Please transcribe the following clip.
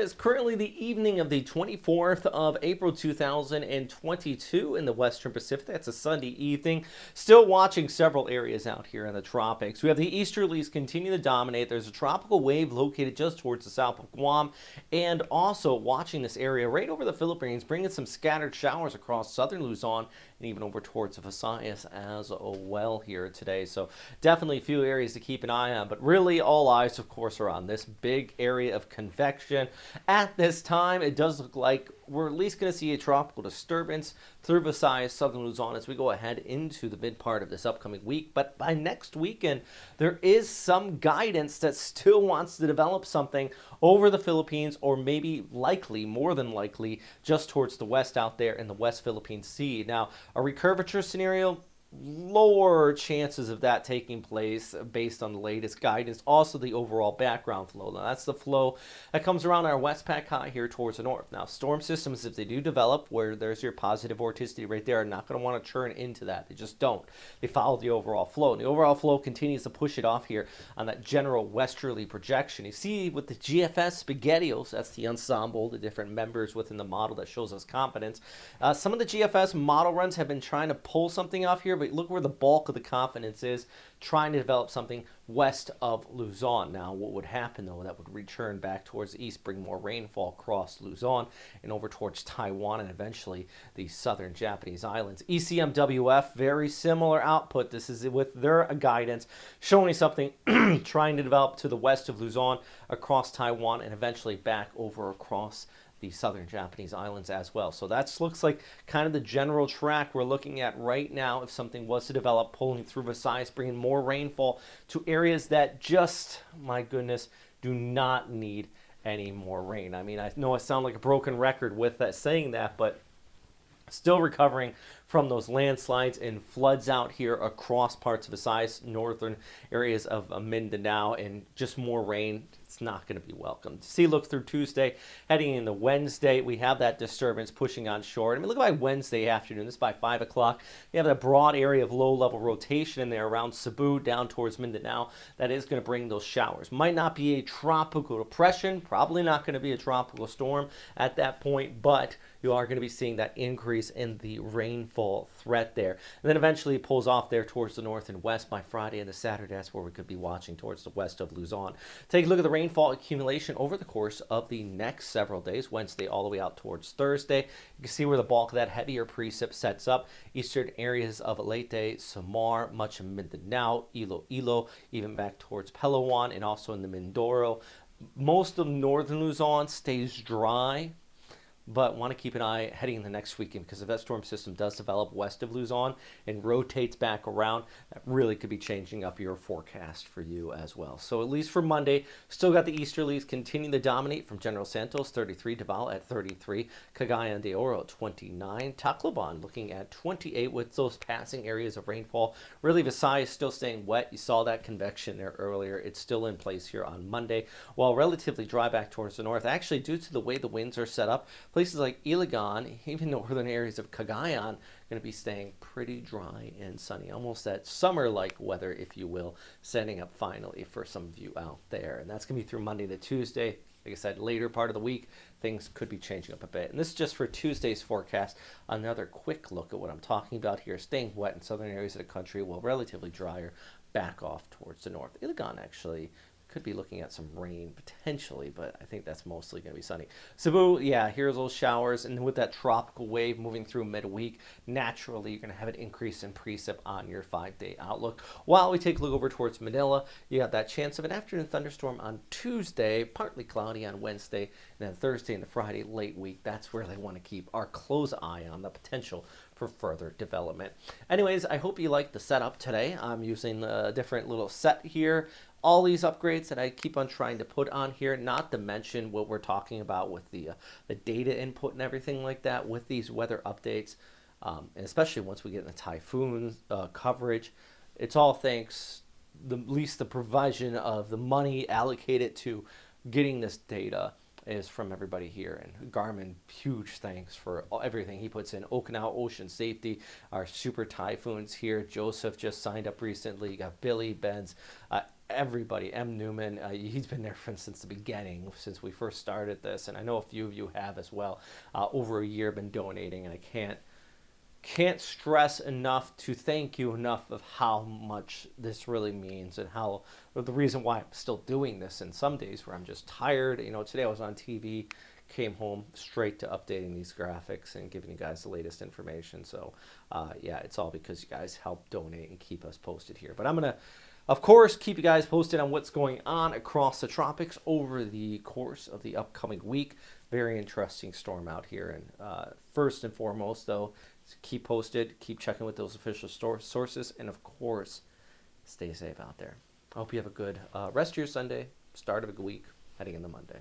It's currently the evening of the 24th of April 2022 in the Western Pacific. That's a Sunday evening. Still watching several areas out here in the tropics. We have the easterlies continue to dominate. There's a tropical wave located just towards the south of Guam, and also watching this area right over the Philippines, bringing some scattered showers across southern Luzon and even over towards the Visayas as well here today. So definitely a few areas to keep an eye on, but really all eyes, of course, are on this big area of convection. At this time, it does look like we're at least going to see a tropical disturbance through Visayas, southern Luzon as we go ahead into the mid part of this upcoming week. But by next weekend, there is some guidance that still wants to develop something over the Philippines, or maybe likely, more than likely, just towards the west out there in the West Philippine Sea. Now, a recurvature scenario, lower chances of that taking place based on the latest guidance. Also, the overall background flow. Now, that's the flow that comes around our Westpac high here towards the north. Now, storm systems, if they do develop, where there's your positive vorticity right there, are not going to want to churn into that. They just don't. They follow the overall flow. And the overall flow continues to push it off here on that general westerly projection. You see with the GFS SpaghettiOs, that's the ensemble, the different members within the model that shows us confidence. Some of the GFS model runs have been trying to pull something off here, but look where the bulk of the confidence is, trying to develop something west of Luzon. Now, what would happen, though, that would return back towards the east, bring more rainfall across Luzon and over towards Taiwan and eventually the southern Japanese islands. ECMWF, very similar output. This is with their guidance, showing something trying to develop to the west of Luzon, across Taiwan, and eventually back over across the southern Japanese islands as well. So that looks like kind of the general track we're looking at right now if something was to develop, pulling through Visayas, bringing more rainfall to areas that just, my goodness, do not need any more rain. I mean, I know I sound like a broken record with that, saying that, but still recovering from those landslides and floods out here across parts of Visayas, northern areas of Mindanao, and just more rain. It's not going to be welcome. See, look through Tuesday, heading into Wednesday, we have that disturbance pushing on shore. I mean, look by Wednesday afternoon, this is by 5 o'clock. You have that broad area of low-level rotation in there around Cebu down towards Mindanao. That is going to bring those showers. Might not be a tropical depression, probably not going to be a tropical storm at that point, but you are going to be seeing that increase in the rainfall threat there. And then eventually it pulls off there towards the north and west by Friday and the Saturday. That's where we could be watching towards the west of Luzon. Take a look at the rainfall accumulation over the course of the next several days, Wednesday all the way out towards Thursday. You can see where the bulk of that heavier precip sets up. Eastern areas of Leyte, Samar, much of Mindanao, Iloilo, even back towards Palawan, and also in the Mindoro. Most of northern Luzon stays dry, but want to keep an eye heading in the next weekend, because if that storm system does develop west of Luzon and rotates back around, that really could be changing up your forecast for you as well. So at least for Monday, still got the easterlies continuing to dominate from General Santos, 33, Davao at 33, Cagayan de Oro at 29, Tacloban looking at 28 with those passing areas of rainfall. Really, Visayas still staying wet. You saw that convection there earlier. It's still in place here on Monday, while relatively dry back towards the north. Actually, due to the way the winds are set up, places like Iligan, even northern areas of Cagayan, going to be staying pretty dry and sunny. Almost that summer-like weather, if you will, setting up finally for some of you out there. And that's going to be through Monday to Tuesday. Like I said, later part of the week, things could be changing up a bit. And this is just for Tuesday's forecast. Another quick look at what I'm talking about here. Staying wet in southern areas of the country, while relatively drier back off towards the north. Iligan, actually, could be looking at some rain potentially, but I think that's mostly going to be sunny. Cebu, yeah, here's those showers, and with that tropical wave moving through midweek, naturally you're going to have an increase in precip on your 5-day outlook. While we take a look over towards Manila, you got that chance of an afternoon thunderstorm on Tuesday, partly cloudy on Wednesday, and then Thursday and the Friday late week. That's where they want to keep our close eye on the potential for further development. Anyways, I hope you liked the setup today. I'm using a different little set here. All these upgrades that I keep on trying to put on here, not to mention what we're talking about with the data input and everything like that with these weather updates, and especially once we get into typhoon coverage. It's all thanks, at least the provision of the money allocated to getting this data is from everybody here. And Garmin, huge thanks for everything he puts in. Okinawa Ocean Safety, our super typhoons here. Joseph just signed up recently. You got Billy, Benz. everybody. M. Newman, he's been there since the beginning, since we first started this, and I know a few of you have as well. Over a year, been donating, and I can't stress enough to thank you enough of how much this really means, and how the reason why I'm still doing this in some days where I'm just tired. Today I was on TV, came home straight to updating these graphics and giving you guys the latest information. So yeah, it's all because you guys help donate and keep us posted here. But I'm gonna, of course, keep you guys posted on what's going on across the tropics over the course of the upcoming week. Very interesting storm out here. And first and foremost, though, keep posted, keep checking with those official sources, and of course, stay safe out there. I hope you have a good rest of your Sunday, start of a week, heading into Monday.